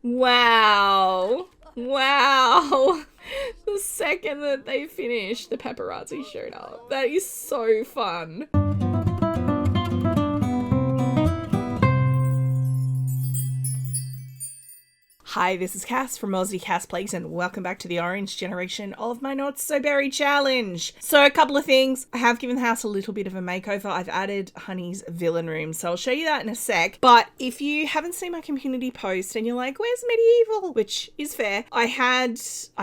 Wow. Wow. The second that they finished, the paparazzi showed up. That is so fun. Hi, this is Cass from Aussie Cass Plagues, and welcome back to the orange generation of my Not So Berry Challenge. So a couple of things. I have given the house a little bit of a makeover. I've added Honey's villain room, so I'll show you that in a sec. But if you haven't seen my community post and you're like, where's Medieval? Which is fair. I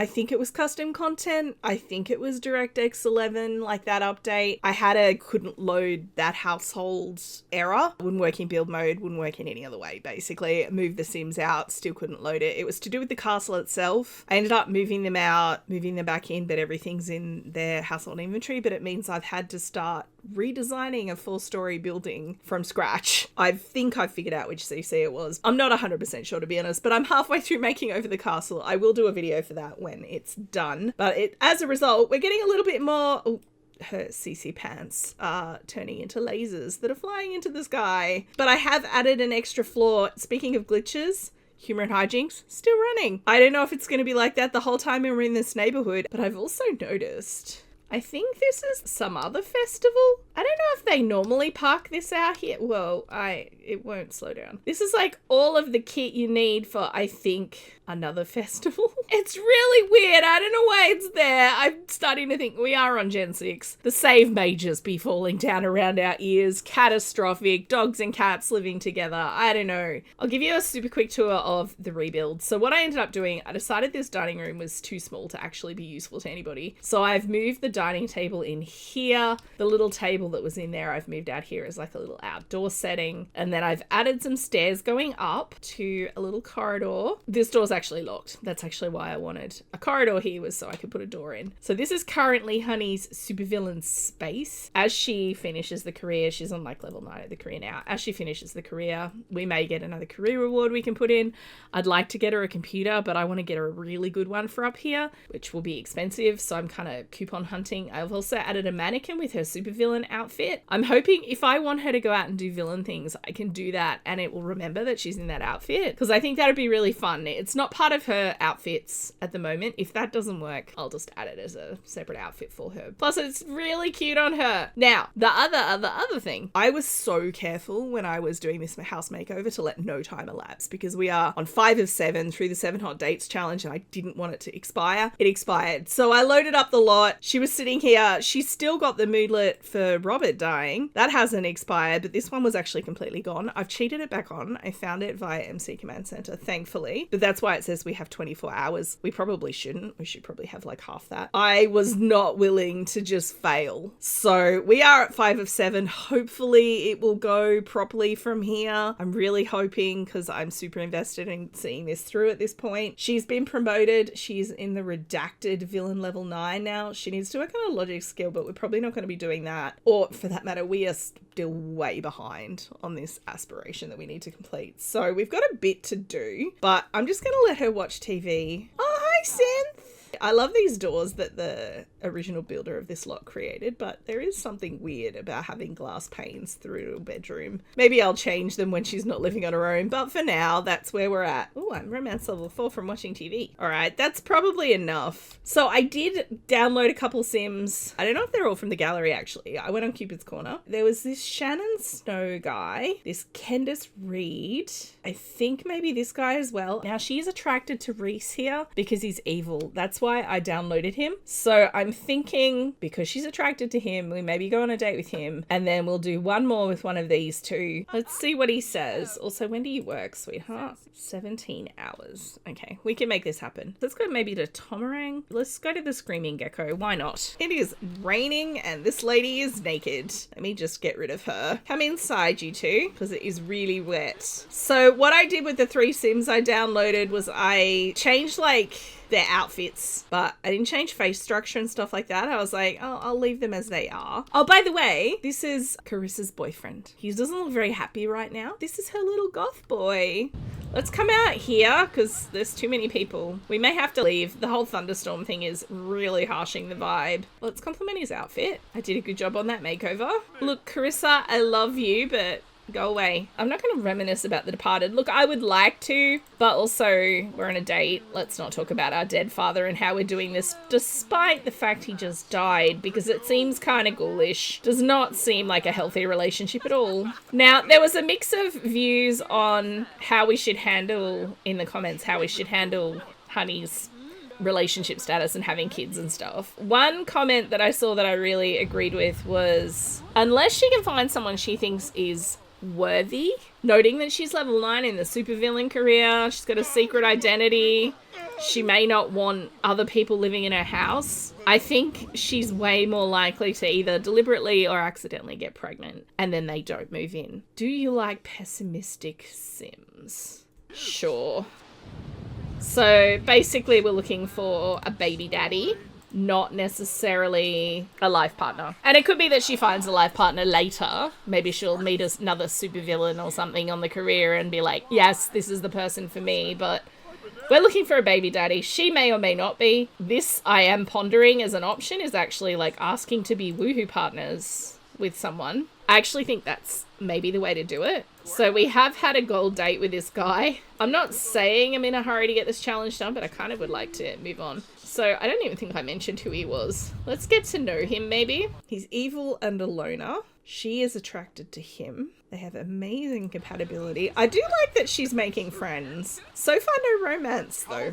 think it was custom content. I think it was DirectX 11, like that update. I had a couldn't load that household error. Wouldn't work in build mode, wouldn't work in any other way, basically. Moved the Sims out, still couldn't load it. It was to do with the castle itself. I ended up moving them out, moving them back in, but everything's in their household inventory, but it means I've had to start redesigning a 4-story building from scratch. I think I figured out which CC it was. I'm not 100% sure, to be honest, but I'm halfway through making over the castle. I will do a video for that when it's done. But as a result, we're getting a little bit more... Oh, her CC pants are turning into lasers that are flying into the sky. But I have added an extra floor. Speaking of glitches... Humor and hijinks, still running. I don't know if it's going to be like that the whole time we're in this neighborhood, but I've also noticed, I think this is some other festival. I don't know if they normally park this out here. Well, it won't slow down. This is like all of the kit you need for, I think, another festival. It's really weird. I don't know why it's there. I'm starting to think we are on Gen 6. The save may just be falling down around our ears. Catastrophic. Dogs and cats living together. I don't know. I'll give you a super quick tour of the rebuild. So what I ended up doing, I decided this dining room was too small to actually be useful to anybody. So I've moved the dining table in here. The little table that was in there, I've moved out here as like a little outdoor setting. And then I've added some stairs going up to a little corridor. This door's actually locked. That's actually why I wanted a corridor here, was so I could put a door in. So this is currently Honey's supervillain space. As she finishes the career, she's on like level 9 of the career now. As she finishes the career, we may get another career reward we can put in. I'd like to get her a computer, but I want to get her a really good one for up here, which will be expensive. So I'm kind of coupon hunting. I've also added a mannequin with her supervillain outfit. I'm hoping if I want her to go out and do villain things, I can do that and it will remember that she's in that outfit, because I think that'd be really fun. It's not part of her outfits at the moment. If that doesn't work, I'll just add it as a separate outfit for her. Plus, it's really cute on her. Now, the other thing, I was so careful when I was doing this house makeover to let no time elapse, because we are on 5 of 7 through the 7 hot dates challenge and I didn't want it to expire. It expired. So I loaded up the lot. She was sitting here. She's still got the moodlet for Robert dying. That hasn't expired, but this one was actually completely gone. I've cheated it back on. I found it via MC Command Center, thankfully. But that's why it says we have 24 hours. We probably shouldn't. We should probably have like half that. I was not willing to just fail. So we are at 5 of 7. Hopefully it will go properly from here. I'm really hoping, because I'm super invested in seeing this through at this point. She's been promoted. She's in the redacted villain level 9 now. She needs to work on a logic skill, but we're probably not going to be doing that. Or for that matter, we are still way behind on this aspiration that we need to complete. So we've got a bit to do, but I'm just going to let her watch TV. Oh, hi, Synth. I love these doors that the original builder of this lot created, but there is something weird about having glass panes through a bedroom. Maybe I'll change them when she's not living on her own, but for now, that's where we're at. Oh, I'm romance level 4 from watching TV. All right, that's probably enough. So I did download a couple Sims. I don't know if they're all from the gallery, actually. I went on Cupid's Corner. There was this Shannon Snow guy, this Candace Reed. I think maybe this guy as well. Now, she's attracted to Reese here because he's evil. That's why I downloaded him. So I'm thinking, because she's attracted to him, we maybe go on a date with him, and then we'll do one more with one of these two. Let's see what he says. Also, when do you work, sweetheart? 17 hours. Okay, we can make this happen. Let's go maybe to Tomarang. Let's go to the Screaming Gecko. Why not? It is raining and this lady is naked. Let me just get rid of her. Come inside, you two, because it is really wet. So what I did with the 3 Sims I downloaded was I changed like their outfits, but I didn't change face structure and stuff like that. I was like, oh, I'll leave them as they are. Oh, by the way, this is Carissa's boyfriend. He doesn't look very happy right now. This is her little goth boy. Let's come out here because there's too many people. We may have to leave. The whole thunderstorm thing is really harshing the vibe. Let's compliment his outfit. I did a good job on that makeover. Look, Carissa, I love you, but Go away. I'm not going to reminisce about The Departed. Look, I would like to, but also we're on a date. Let's not talk about our dead father and how we're doing this despite the fact he just died, because it seems kind of ghoulish. Does not seem like a healthy relationship at all. Now, there was a mix of views on how we should handle, in the comments, how we should handle Honey's relationship status and having kids and stuff. One comment that I saw that I really agreed with was, unless she can find someone she thinks is worthy, noting that she's level 9 in the supervillain career, she's got a secret identity, she may not want other people living in her house, I think she's way more likely to either deliberately or accidentally get pregnant and then they don't move in. Do you like pessimistic Sims? Sure. So basically we're looking for a baby daddy, not necessarily a life partner. And it could be that she finds a life partner later. Maybe she'll meet another supervillain or something on the career and be like, yes, this is the person for me. But we're looking for a baby daddy. She may or may not be. This I am pondering as an option is actually like asking to be woohoo partners with someone. I actually think that's maybe the way to do it. So we have had a gold date with this guy. I'm not saying I'm in a hurry to get this challenge done, but I kind of would like to move on. So I don't even think I mentioned who he was. Let's get to know him maybe. He's evil and a loner. She is attracted to him. They have amazing compatibility. I do like that she's making friends. So far no romance though.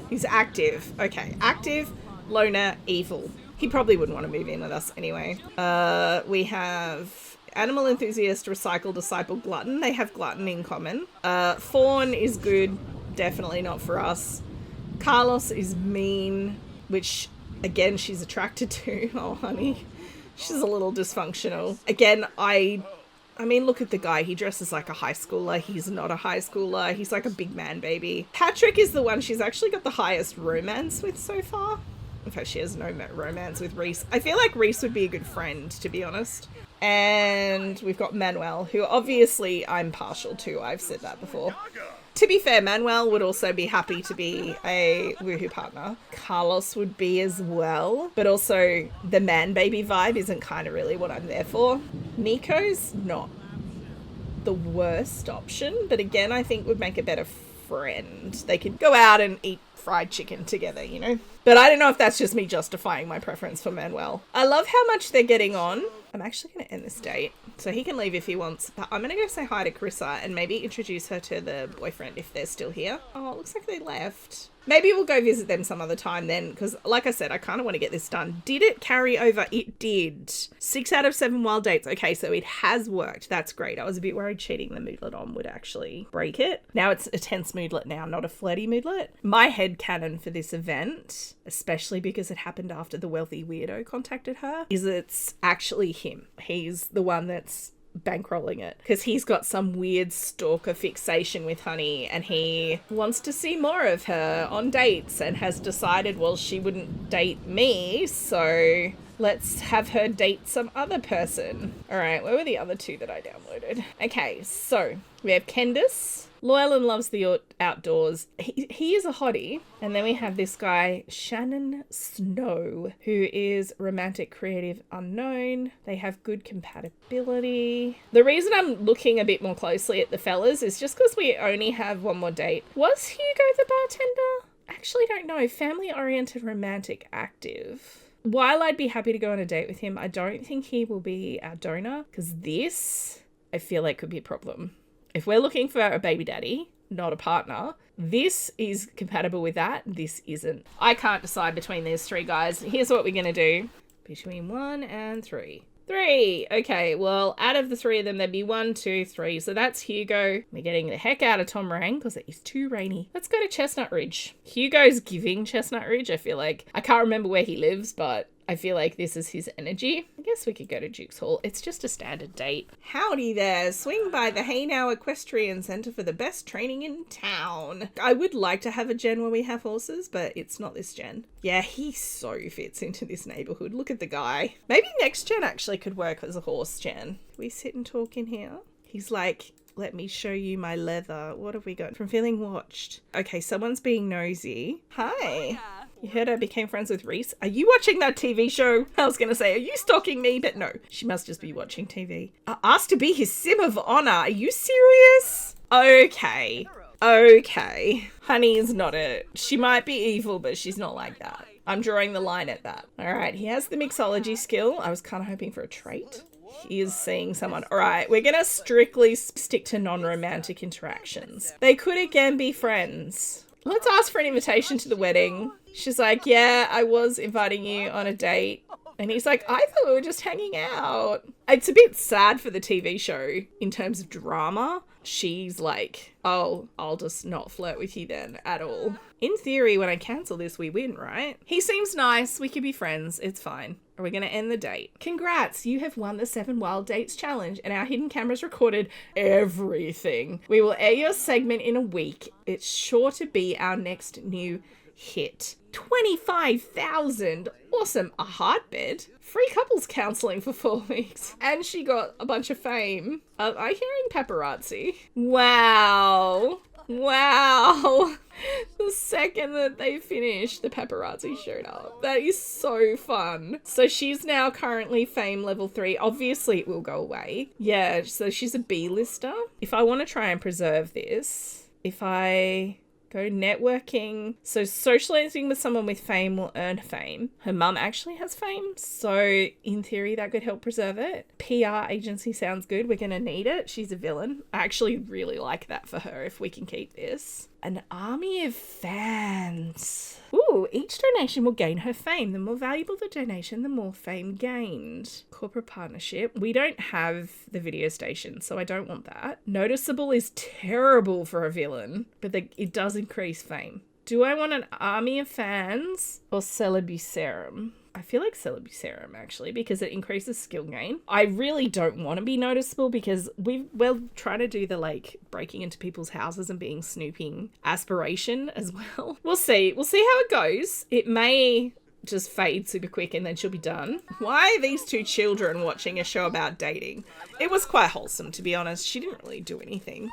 He's active. Okay, active, loner, evil. He probably wouldn't want to move in with us anyway. We have animal enthusiast, recycle, disciple, glutton. They have glutton in common. Fawn is good. Definitely not for us. Carlos is mean, which again, she's attracted to. Oh, honey. She's a little dysfunctional. Again, I mean, look at the guy. He dresses like a high schooler. He's not a high schooler. He's like a big man baby. Patrick is the one she's actually got the highest romance with so far. In fact, she has no romance with Reese. I feel like Reese would be a good friend, to be honest. And we've got Manuel, who obviously I'm partial to. I've said that before. To be fair, Manuel would also be happy to be a woohoo partner. Carlos would be as well. But also the man baby vibe isn't kind of really what I'm there for. Nico's not the worst option. But again, I think would make a better friend. They could go out and eat fried chicken together, you know? But I don't know if that's just me justifying my preference for Manuel. I love how much they're getting on. I'm actually going to end this date. So he can leave if he wants. But I'm going to go say hi to Carissa and maybe introduce her to the boyfriend if they're still here. Oh, it looks like they left. Maybe we'll go visit them some other time then, because like I said, I kind of want to get this done. Did it carry over? It did. 6 out of 7 wild dates. Okay, so it has worked. That's great. I was a bit worried cheating the moodlet on would actually break it. Now it's a tense moodlet now, not a flirty moodlet. My headcanon for this event, especially because it happened after the wealthy weirdo contacted her, is it's actually him. He's the one that's bankrolling it because he's got some weird stalker fixation with Honey and he wants to see more of her on dates and has decided, well, she wouldn't date me, so let's have her date some other person. All right, where were the other two that I downloaded? Okay, so we have Candace. Loyal and loves the outdoors. He is a hottie. And then we have this guy, Shannon Snow, who is romantic, creative, unknown. They have good compatibility. The reason I'm looking a bit more closely at the fellas is just because we only have one more date. Was Hugo the bartender? Actually don't know. Family-oriented, romantic, active. While I'd be happy to go on a date with him, I don't think he will be our donor because this, I feel like, could be a problem. If we're looking for a baby daddy, not a partner, this is compatible with that. This isn't. I can't decide between these three guys. Here's what we're going to do. Between 1 and 3. 3. Okay, well, out of the 3 of them, there'd be 1, 2, 3. So that's Hugo. We're getting the heck out of Tom Rang because it is too rainy. Let's go to Chestnut Ridge. Hugo's giving Chestnut Ridge, I feel like. I can't remember where he lives, but I feel like this is his energy. I guess we could go to Duke's Hall. It's just a standard date. Howdy there. Swing by the Haynau Equestrian Centre for the best training in town. I would like to have a gen where we have horses, but it's not this gen. Yeah, he so fits into this neighbourhood. Look at the guy. Maybe next gen actually could work as a horse gen. We sit and talk in here. He's like, let me show you my leather. What have we got? From feeling watched. Okay, someone's being nosy. Hi. You heard I became friends with Reese? Are you watching that TV show? I was going to say, are you stalking me? But no, she must just be watching TV. Asked to be his sim of honor. Are you serious? Okay. Honey is not it. She might be evil, but she's not like that. I'm drawing the line at that. All right, he has the mixology skill. I was kind of hoping for a trait. He is seeing someone. All right, we're going to strictly stick to non-romantic interactions. They could again be friends. Let's ask for an invitation to the wedding. She's like, yeah, I was inviting you on a date. And he's like, I thought we were just hanging out. It's a bit sad for the TV show in terms of drama. She's like, oh, I'll just not flirt with you then at all. In theory, when I cancel this, we win, right? He seems nice. We could be friends. It's fine. Are we going to end the date? Congrats, you have won the 7 Wild Dates Challenge and our hidden cameras recorded everything. We will air your segment in a week. It's sure to be our next new hit. 25,000. Awesome. A heartbed. Free couples counseling for 4 weeks. And she got a bunch of fame. Am I hearing paparazzi? Wow. The second that they finished, the paparazzi showed up. That is so fun. So she's now currently fame level 3. Obviously it will go away. Yeah, so she's a B-lister. If I want to try and preserve this, if I go networking, so socializing with someone with fame will earn fame. Her mum actually has fame, so in theory that could help preserve it. PR agency sounds good. We're gonna need it. She's a villain. I actually really like that for her if we can keep this. An army of fans. Ooh, each donation will gain her fame. The more valuable the donation, the more fame gained. Corporate partnership. We don't have the video station, so I don't want that. Noticeable is terrible for a villain, but it does increase fame. Do I want an army of fans or Celebucerum? I feel like Celebucerum actually, because it increases skill gain. I really don't want to be noticeable because we're trying to do the like breaking into people's houses and being snooping aspiration as well. We'll see how it goes. It may just fade super quick and then she'll be done. Why are these 2 children watching a show about dating? It was quite wholesome, to be honest. She didn't really do anything.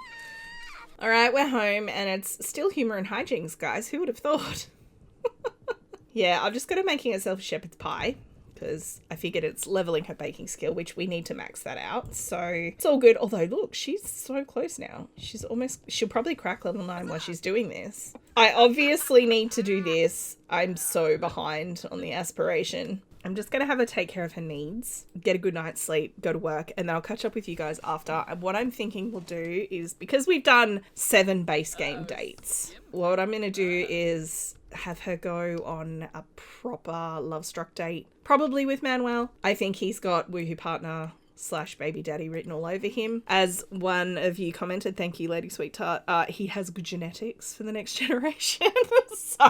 All right, we're home and it's still humor and hijinks, guys. Who would have thought? Yeah, I've just got her making herself a shepherd's pie because I figured it's leveling her baking skill, which we need to max that out. So it's all good. Although, look, she's so close now. She'll probably crack level 9 while she's doing this. I obviously need to do this. I'm so behind on the aspiration. I'm just going to have her take care of her needs, get a good night's sleep, go to work, and then I'll catch up with you guys after. And what I'm thinking we'll do is, because we've done 7 base game dates, what I'm going to do is have her go on a proper love-struck date, probably with Manuel. I think he's got woohoo partner / baby daddy written all over him. As one of you commented, thank you, Lady Sweetheart, he has good genetics for the next generation. So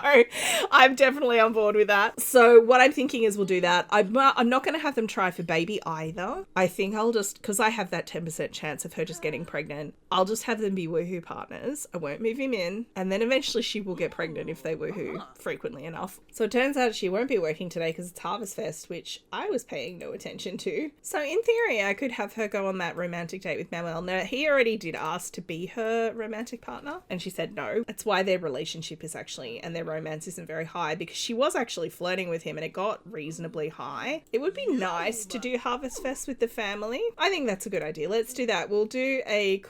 I'm definitely on board with that. So what I'm thinking is we'll do that. I'm not going to have them try for baby either. I think I'll just, because I have that 10% chance of her just getting pregnant, I'll just have them be woohoo partners. I won't move him in. And then eventually she will get pregnant if they woohoo frequently enough. So it turns out she won't be working today because it's Harvest Fest, which I was paying no attention to. So in theory, I could have her go on that romantic date with Manuel. Now, he already did ask to be her romantic partner, and she said no. That's why their relationship is actually, and their romance isn't very high, because she was actually flirting with him and it got reasonably high. It would be nice to do Harvest Fest with the family. I think that's a good idea. Let's do that. We'll do a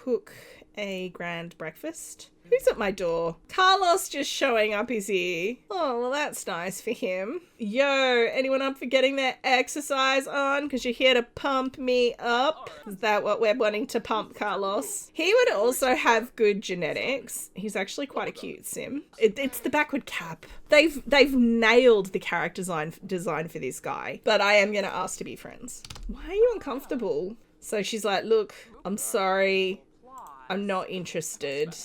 grand breakfast. Who's at my door? Carlos just showing up, is he? Oh, well, that's nice for him. Yo, anyone up for getting their exercise on? Because you're here to pump me up. Is that what we're wanting to pump Carlos? He would also have good genetics. He's actually quite a cute sim. It's the backward cap. They've nailed the character design for this guy. But I am going to ask to be friends. Why are you uncomfortable? So she's like, look, I'm sorry. I'm not interested.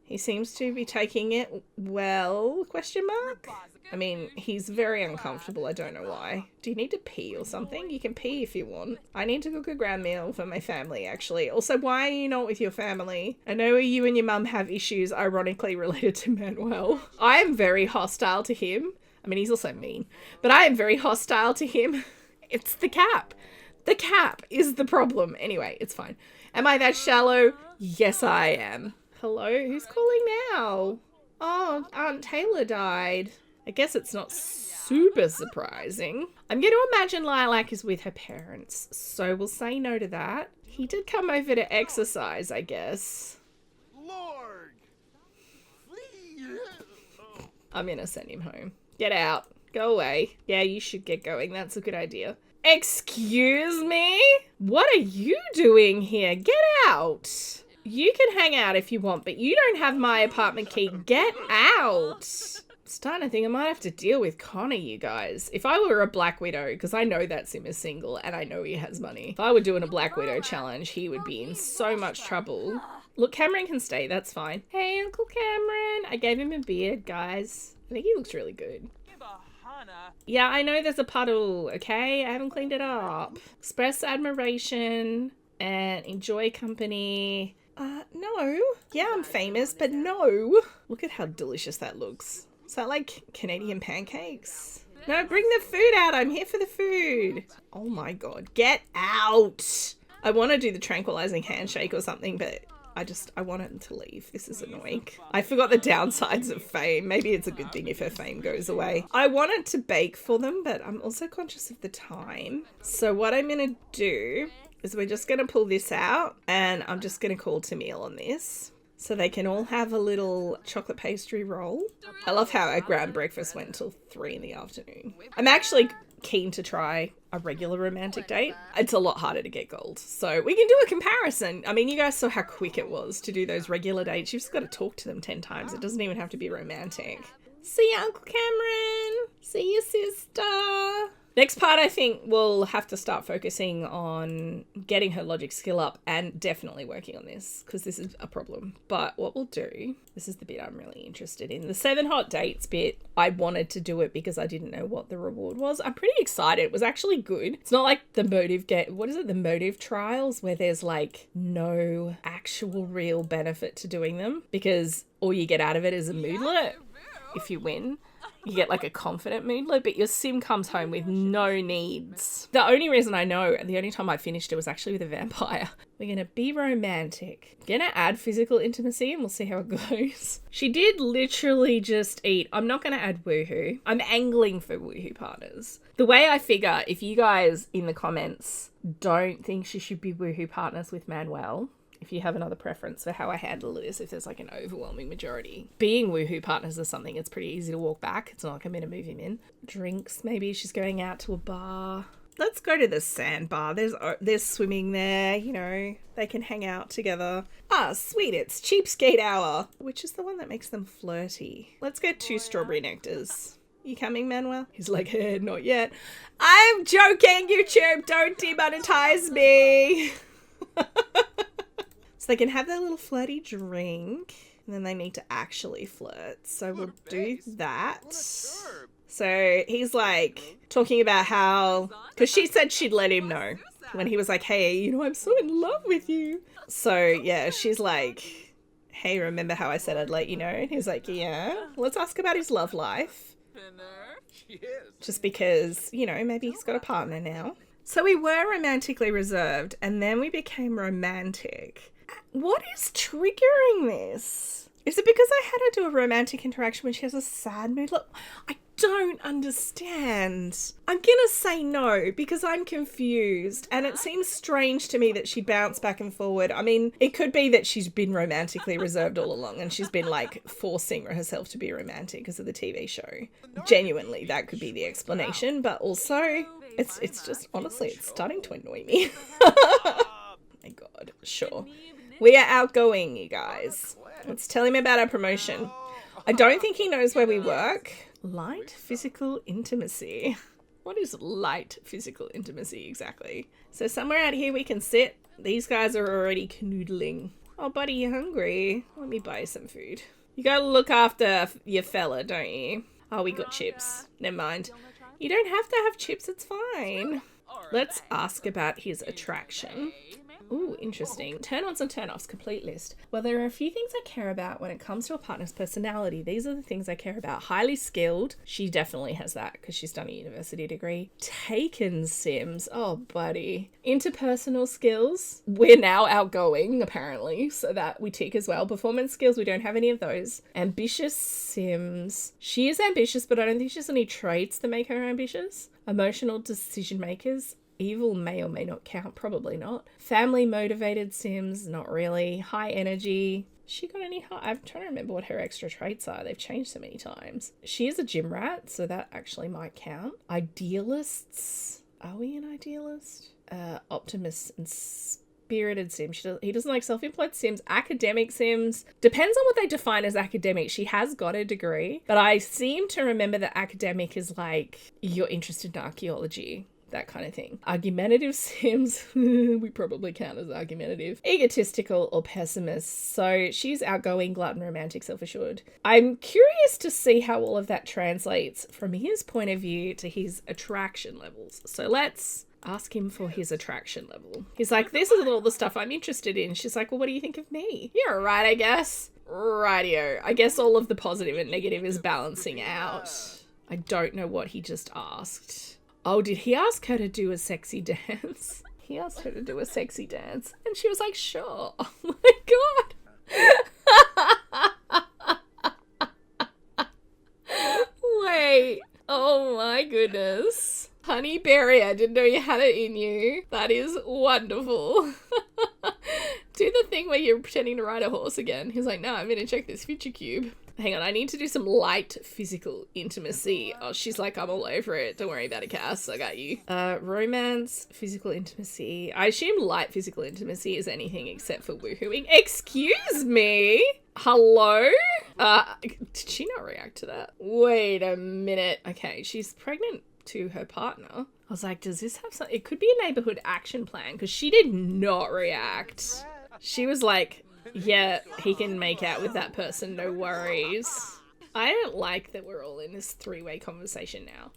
He seems to be taking it well, ? I mean, he's very uncomfortable. I don't know why. Do you need to pee or something? You can pee if you want. I need to cook a grand meal for my family, actually. Also, why are you not with your family? I know you and your mum have issues ironically related to Manuel. I am very hostile to him. I mean, he's also mean. But I am very hostile to him. It's the cap. The cap is the problem. Anyway, it's fine. Am I that shallow? Yes, I am. Hello? Who's calling now? Oh, Aunt Taylor died. I guess it's not super surprising. I'm going to imagine Lilac is with her parents, so we'll say no to that. He did come over to exercise, I guess. Lord. I'm going to send him home. Get out. Go away. Yeah, you should get going. That's a good idea. Excuse me? What are you doing here? Get out. You can hang out if you want, but you don't have my apartment key. Get out. Starting to think I might have to deal with Connor, you guys. If I were a Black Widow, because I know that Sim is single and I know he has money. If I were doing a Black Widow challenge, he would be in so much trouble. Look, Cameron can stay. That's fine. Hey, Uncle Cameron. I gave him a beard, guys. I think he looks really good. Yeah, I know there's a puddle, okay? I haven't cleaned it up. Express admiration and enjoy company. No. Yeah, I'm famous, but no. Look at how delicious that looks. Is that like Canadian pancakes? No, bring the food out. I'm here for the food. Oh my God. Get out. I want to do the tranquilizing handshake or something, but I want him to leave. This is annoying. I forgot the downsides of fame. Maybe it's a good thing if her fame goes away. I wanted to bake for them, but I'm also conscious of the time. So what I'm going to do is we're just going to pull this out and I'm just going to call Tamil on this. So they can all have a little chocolate pastry roll. I love how our grand breakfast went until 3 in the afternoon. I'm actually keen to try a regular romantic date. It's a lot harder to get gold. So we can do a comparison. I mean, you guys saw how quick it was to do those regular dates. You've just got to talk to them 10 times. It doesn't even have to be romantic. See you, Uncle Cameron. See you, sister. Next part, I think we'll have to start focusing on getting her logic skill up and definitely working on this because this is a problem. But what we'll do, this is the bit I'm really interested in. The 7 hot dates bit, I wanted to do it because I didn't know what the reward was. I'm pretty excited. It was actually good. It's not like the motive the motive trials where there's like no actual real benefit to doing them because all you get out of it is a moodlet if you win. You get like a confident moodlet, but your sim comes home with no needs. The only reason I know, and the only time I finished it was actually with a vampire. We're going to be romantic. Going to add physical intimacy and we'll see how it goes. She did literally just eat. I'm not going to add woohoo. I'm angling for woohoo partners. The way I figure, if you guys in the comments don't think she should be woohoo partners with Manuel, if you have another preference for how I handle this, if there's like an overwhelming majority. Being woohoo partners is something it's pretty easy to walk back. It's not like I'm going to move him in. Drinks, maybe she's going out to a bar. Let's go to the sandbar. There's swimming there, you know. They can hang out together. Ah, sweet, it's cheapskate hour, which is the one that makes them flirty. Let's get 2 strawberry nectars. You coming, Manuel? He's like, hey, not yet. I'm joking, YouTube. Don't demonetize me. So they can have their little flirty drink and then they need to actually flirt. So we'll do that. So he's like talking about how, because she said she'd let him know when he was like, hey, you know, I'm so in love with you. So yeah, she's like, hey, remember how I said I'd let you know? And he's like, yeah, let's ask about his love life. Just because, you know, maybe he's got a partner now. So we were romantically reserved and then we became romantic. What is triggering this? Is it because I had her do a romantic interaction when she has a sad mood? Look, I don't understand. I'm gonna say no because I'm confused and it seems strange to me that she bounced back and forward. I mean, it could be that she's been romantically reserved all along and she's been like forcing herself to be romantic because of the TV show. Genuinely, that could be the explanation, but also it's just, honestly, it's starting to annoy me. My God, sure. We are outgoing, you guys. Let's tell him about our promotion. I don't think he knows where we work. Light physical intimacy. What is light physical intimacy exactly? So somewhere out here we can sit. These guys are already canoodling. Oh, buddy, you hungry? Let me buy you some food. You gotta look after your fella, don't you? Oh, we got chips. Never mind. You don't have to have chips, it's fine. Let's ask about his attraction. Ooh, interesting. Turn-ons and turn-offs, complete list. Well, there are a few things I care about when it comes to a partner's personality. These are the things I care about. Highly skilled. She definitely has that because she's done a university degree. Taken Sims. Oh, buddy. Interpersonal skills. We're now outgoing, apparently, so that we tick as well. Performance skills, we don't have any of those. Ambitious Sims. She is ambitious, but I don't think she has any traits that make her ambitious. Emotional decision makers. Evil may or may not count, probably not. Family motivated Sims, not really. High energy. She got any high? I'm trying to remember what her extra traits are. They've changed so many times. She is a gym rat, so that actually might count. Idealists. Are we an idealist? Optimists and spirited Sims. He doesn't like self-employed Sims. Academic Sims. Depends on what they define as academic. She has got a degree, but I seem to remember that academic is like you're interested in archaeology. That kind of thing. Argumentative Sims, we probably count as argumentative. Egotistical or pessimist. So she's outgoing, glutton, romantic, self-assured. I'm curious to see how all of that translates from his point of view to his attraction levels. So let's ask him for his attraction level. He's like, this is all the stuff I'm interested in. She's like, well, what do you think of me? You're alright, I guess. Rightio. I guess all of the positive and negative is balancing out. I don't know what he just asked. Oh, did he ask her to do a sexy dance? He asked her to do a sexy dance. And she was like, sure. Oh my God. Wait. Oh my goodness. Honey Berry, I didn't know you had it in you. That is wonderful. Do the thing where you're pretending to ride a horse again. He's like, no, I'm going to check this future cube. Hang on, I need to do some light physical intimacy. Oh, she's like, I'm all over it. Don't worry about it, Cass. I got you. Romance, physical intimacy. I assume light physical intimacy is anything except for woohooing. Excuse me? Hello? Did she not react to that? Wait a minute. Okay, she's pregnant to her partner. I was like, does this have something? It could be a neighborhood action plan because she did not react. She was like, yeah, he can make out with that person, no worries. I don't like that we're all in this three-way conversation now.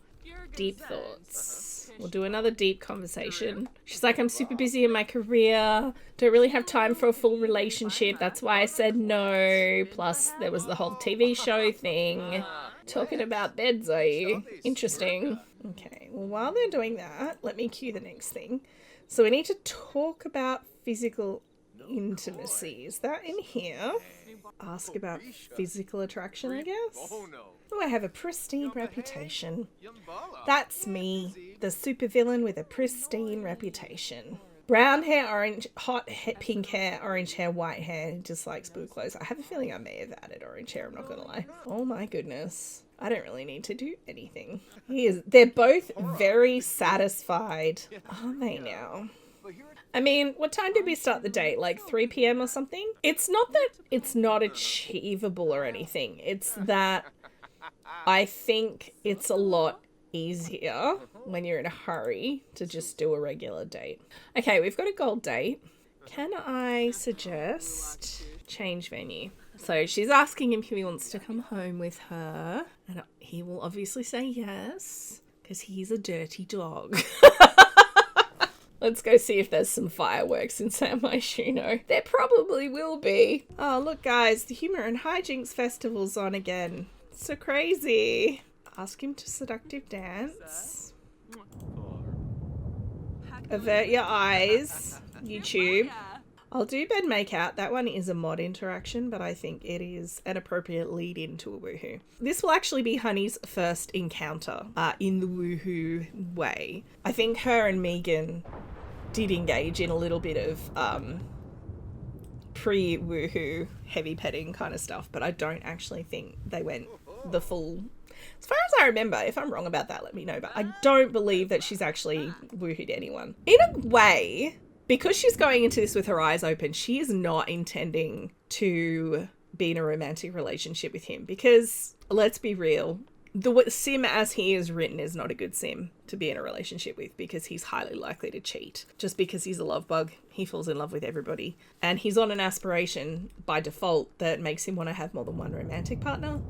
Deep thoughts. We'll do another deep conversation. She's like, I'm super busy in my career. Don't really have time for a full relationship. That's why I said no. Plus, there was the whole TV show thing. Talking about beds, are you? Interesting. Okay, well, while they're doing that, let me cue the next thing. So we need to talk about physical intimacy. Is that in here? Ask about physical attraction, I guess. Oh, I have a pristine reputation. That's me, the supervillain with a pristine reputation. Brown hair, orange, pink hair, orange hair, white hair. Dislikes blue clothes. I have a feeling I may have added orange hair, I'm not gonna lie. Oh my goodness. I don't really need to do anything. They're both very satisfied, aren't they now? I mean, what time did we start the date? Like 3 p.m. or something? It's not that it's not achievable or anything. It's that I think it's a lot easier when you're in a hurry to just do a regular date. Okay, we've got a gold date. Can I suggest change venue? So she's asking him if he wants to come home with her. And he will obviously say yes, because he's a dirty dog. Let's go see if there's some fireworks in San Myshuno. There probably will be. Oh, look, guys, the Humour and Hijinks Festival's on again. So crazy. Ask him to seductive dance. Avert your eyes. YouTube. I'll do bed makeout. That one is a mod interaction, but I think it is an appropriate lead into a woohoo. This will actually be Honey's first encounter in the woohoo way. I think her and Megan did engage in a little bit of pre-woohoo heavy petting kind of stuff, but I don't actually think they went the full... As far as I remember, if I'm wrong about that, let me know, but I don't believe that she's actually woohooed anyone. In a way... Because she's going into this with her eyes open, she is not intending to be in a romantic relationship with him. Because, let's be real, the sim as he is written is not a good sim to be in a relationship with, because he's highly likely to cheat. Just because he's a love bug, he falls in love with everybody. And he's on an aspiration by default that makes him want to have more than one romantic partner.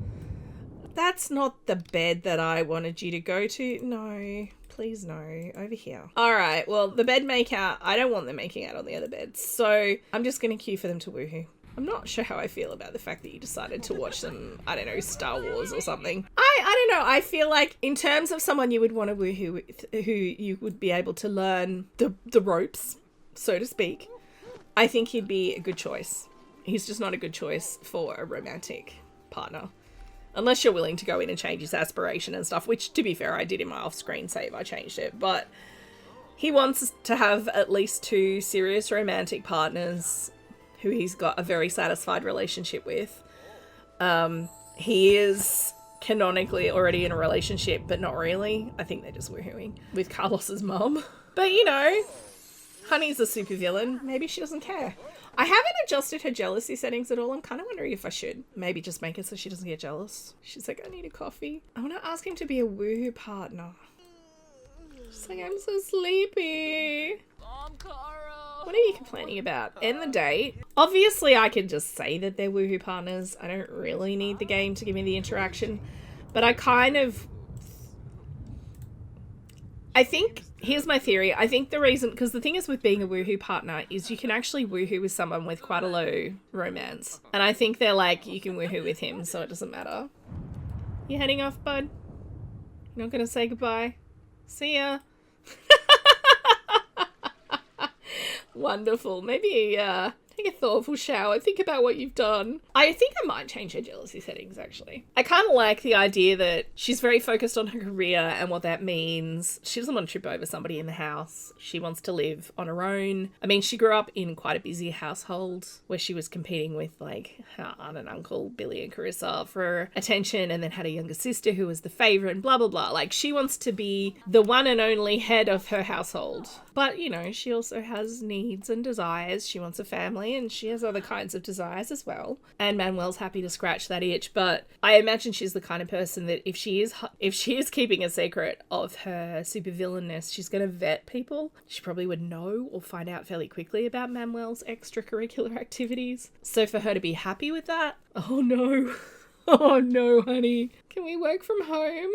That's not the bed that I wanted you to go to. No, please no. Over here. All right, well, the bed makeout, I don't want them making out on the other bed. So I'm just going to queue for them to woohoo. I'm not sure how I feel about the fact that you decided to watch some, I don't know, Star Wars or something. I don't know. I feel like in terms of someone you would want to woohoo with, who you would be able to learn the ropes, so to speak, I think he'd be a good choice. He's just not a good choice for a romantic partner. Unless you're willing to go in and change his aspiration and stuff, which, to be fair, I did in my off-screen save. I changed it. But he wants to have at least 2 serious romantic partners who he's got a very satisfied relationship with. He is canonically already in a relationship, but not really. I think they're just woohooing with Carlos's mum. But, you know, Honey's a supervillain. Maybe she doesn't care. I haven't adjusted her jealousy settings at all. I'm kind of wondering if I should. Maybe just make it so she doesn't get jealous. She's like, I need a coffee. I want to ask him to be a woohoo partner. She's like, I'm so sleepy. What are you complaining about? End the date. Obviously, I can just say that they're woohoo partners. I don't really need the game to give me the interaction. But I think, here's my theory. I think the reason, because the thing is with being a woohoo partner is you can actually woohoo with someone with quite a low romance. And I think they're like, you can woohoo with him, so it doesn't matter. You heading off, bud? You're not going to say goodbye? See ya. Wonderful. Maybe take a thoughtful shower. Think about what you've done. I think I might change her jealousy settings, actually. I kind of like the idea that she's very focused on her career and what that means. She doesn't want to trip over somebody in the house. She wants to live on her own. I mean, she grew up in quite a busy household where she was competing with, like, her aunt and uncle, Billy and Carissa, for attention, and then had a younger sister who was the favourite and blah, blah, blah. Like, she wants to be the one and only head of her household. But, you know, she also has needs and desires. She wants a family and she has other kinds of desires as well. And Manuel's happy to scratch that itch. But I imagine she's the kind of person that if she is keeping a secret of her supervillainness, she's going to vet people. She probably would know or find out fairly quickly about Manuel's extracurricular activities. So for her to be happy with that, oh no. Oh no, honey. Can we work from home?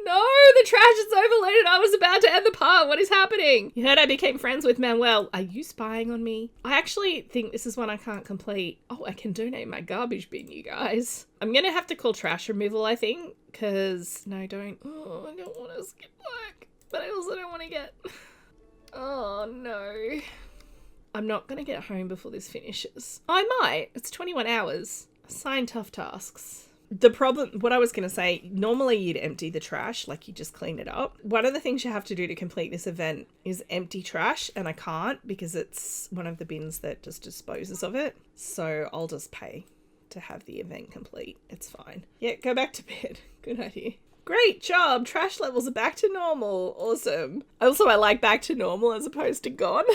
No, the trash is overloaded. I was about to end the part. What is happening? You heard I became friends with Manuel. Are you spying on me? I actually think this is one I can't complete. Oh, I can donate my garbage bin, you guys. I'm going to have to call trash removal, I think. Because, no, don't. Oh, I don't want to skip work. But I also don't want to get... Oh, no. I'm not going to get home before this finishes. I might. It's 21 hours. Assign tough tasks. The problem, what I was going to say, normally you'd empty the trash, like you just clean it up. One of the things you have to do to complete this event is empty trash, and I can't because it's one of the bins that just disposes of it. So I'll just pay to have the event complete. It's fine. Yeah, go back to bed. Good idea. Great job. Trash levels are back to normal. Awesome. Also, I like back to normal as opposed to gone.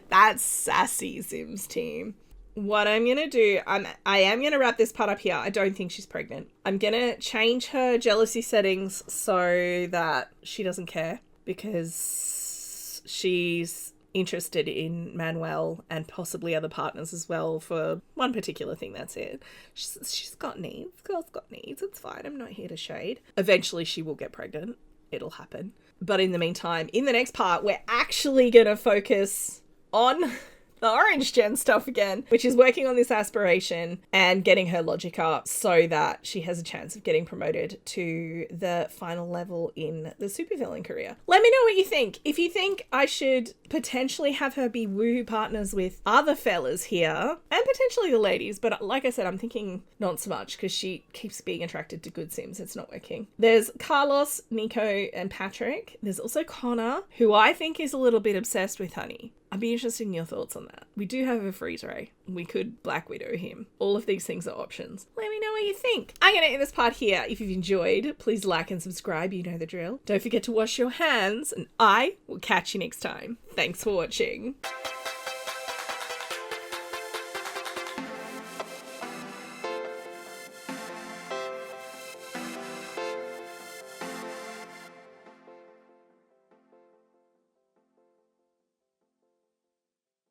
That's sassy, Sims team. What I'm going to do, I am going to wrap this part up here. I don't think she's pregnant. I'm going to change her jealousy settings so that she doesn't care because she's interested in Manuel and possibly other partners as well for one particular thing. That's it. She's got needs. Girl's got needs. It's fine. I'm not here to shade. Eventually she will get pregnant. It'll happen. But in the meantime, in the next part, we're actually going to focus on the orange gen stuff again, which is working on this aspiration and getting her logic up so that she has a chance of getting promoted to the final level in the supervillain career. Let me know what you think. If you think I should potentially have her be woohoo partners with other fellas here and potentially the ladies, but like I said, I'm thinking not so much because she keeps being attracted to good Sims. It's not working. There's Carlos, Nico, and Patrick. There's also Connor, who I think is a little bit obsessed with Honey. I'd be interested in your thoughts on that. We do have a freeze ray. We could Black Widow him. All of these things are options. Let me know what you think. I'm going to end this part here. If you've enjoyed, please like and subscribe. You know the drill. Don't forget to wash your hands, and I will catch you next time. Thanks for watching.